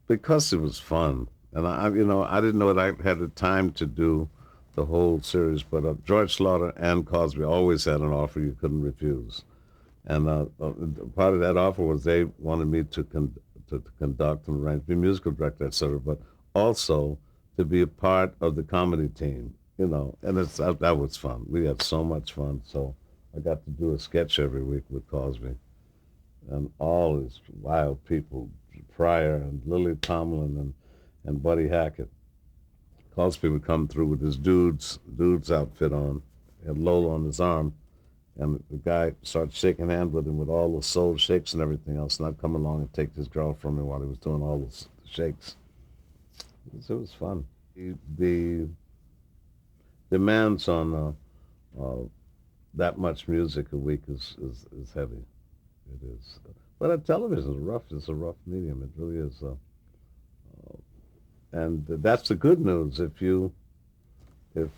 because it was fun. And I didn't know that I had the time to do the whole series, but George Slaughter and Cosby always had an offer you couldn't refuse. And part of that offer was they wanted me to conduct and arrange, be musical director, etc., but also to be a part of the comedy team, and that was fun. We had so much fun. So I got to do a sketch every week with Cosby and all these wild people, Pryor and Lily Tomlin and Buddy Hackett. Cosby would come through with his dude's outfit on, had Lola on his arm, and the guy started shaking hands with him with all the soul shakes and everything else, and I'd come along and take his girl from him while he was doing all the shakes. It was fun. The demands on that much music a week is heavy. It is. But television is rough. It's a rough medium. It really is. And that's the good news. If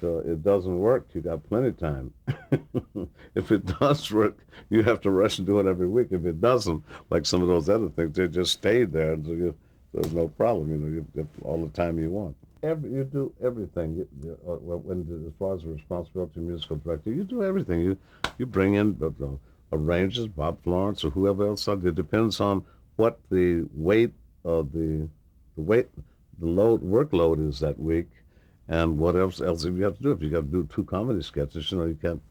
it doesn't work, you got plenty of time. If it does work, you have to rush and do it every week. If it doesn't, like some of those other things, they just stayed there, and there's no problem. You get all the time you want. You do everything. As far as the responsibility of musical director, you do everything. You bring in arrangers, Bob Florence or whoever else. It depends on what the weight of the weight, the workload is that week, and what else you have to do. If you got to do two comedy sketches, you can't.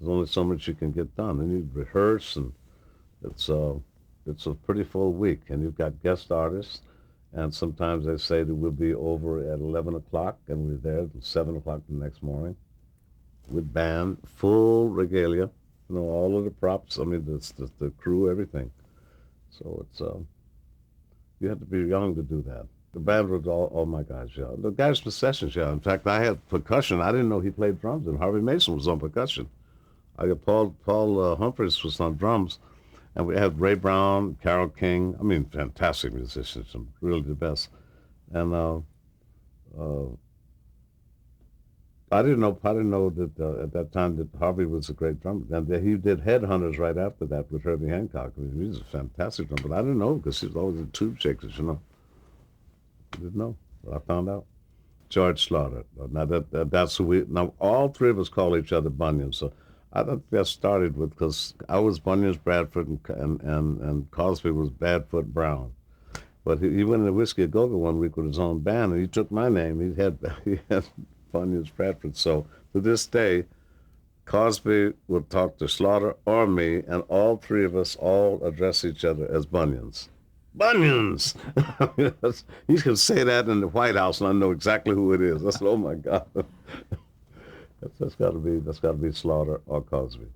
There's only so much you can get done, and you rehearse, and it's a pretty full week, and you've got guest artists, and sometimes they say that we'll be over at 11 o'clock, and we're there till 7 o'clock the next morning with band, full regalia, all of the props. I mean, the crew, everything. So you have to be young to do that. The band was all my guys, yeah. The guys with sessions, yeah. In fact, I had percussion. I didn't know he played drums, and Harvey Mason was on percussion. I got Paul Humphreys was on drums, and we had Ray Brown, Carole King. I mean, fantastic musicians, and really the best. And uh, I didn't know that at that time that Harvey was a great drummer, and that he did Headhunters right after that with Herbie Hancock. I mean, he was a fantastic drummer, but I didn't know because he was always in tube shakers. I didn't know, but I found out. George Slaughter. Now that's who we. Now all three of us call each other Bunyan. So I think that started with because I was Bunyan's Bradford and Cosby was Badfoot Brown. But he went into Whiskey a Go-Go one week with his own band, and he took my name. He had Bunyan's Bradford. So to this day, Cosby would talk to Slaughter or me, and all three of us all address each other as Bunions. Bunions. You can say that in the White House, and I know exactly who it is. Oh my God. That's got to be Slaughter or Cosby.